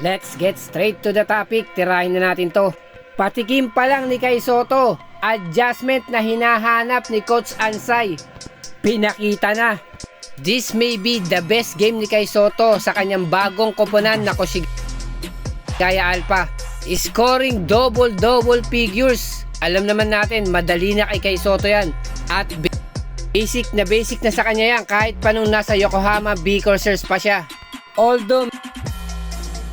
Let's get straight to the topic. Tirahin na natin to. Patikim pa lang ni Kai Sotto, adjustment na hinahanap ni Coach Ansay, pinakita na. This may be the best game ni Kai Sotto sa kanyang bagong koponan na Koshigaya Alpha. Scoring double figures. Alam naman natin, madali na kay Kai Sotto yan. At basic na sa kanya yan kahit pa nung nasa Yokohama B Corsairs pa siya. Although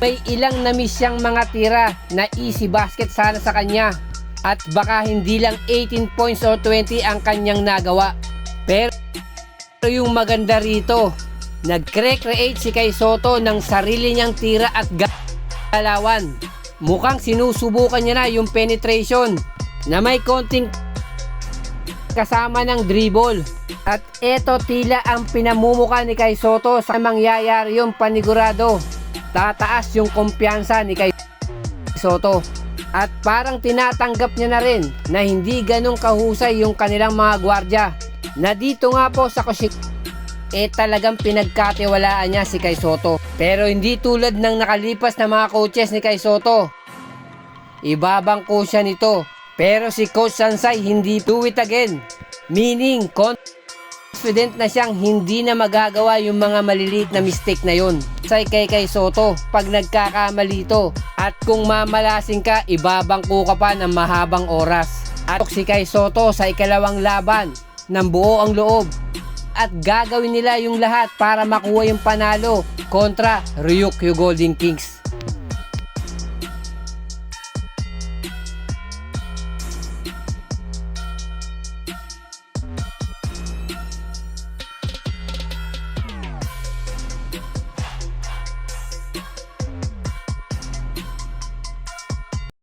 may ilang na-miss siyang mga tira na easy basket sana sa kanya. At baka hindi lang 18 points or 20 ang kanyang nagawa. Pero yung maganda rito, nag-recreate si Kai Sotto ng sarili niyang tira at galawan. Mukhang sinusubukan niya na yung penetration na may konting kasama ng dribble. At eto tila ang pinamumuka ni Kai Sotto sa mangyayari yung panigurado. Tataas yung kumpiyansa ni Kai Sotto. At parang tinatanggap niya na rin na hindi ganong kahusay yung kanilang mga gwardya. Na dito nga po sa Koshigaya, talagang pinagkatiwalaan niya si Kai Sotto. Pero hindi tulad ng nakalipas na mga coaches ni Kai Sotto. Ibabangko siya nito. Pero si Coach Ansay hindi do it again. Meaning, confident na siyang hindi na magagawa yung mga maliliit na mistake na yun. Say kay Kai Sotto, pag nagkakamali ito at kung mamalasing ka, ibabangko ka pa ng mahabang oras. At si Kai Sotto sa ikalawang laban ng buo ang loob at gagawin nila yung lahat para makuha yung panalo kontra Ryukyu Golden Kings.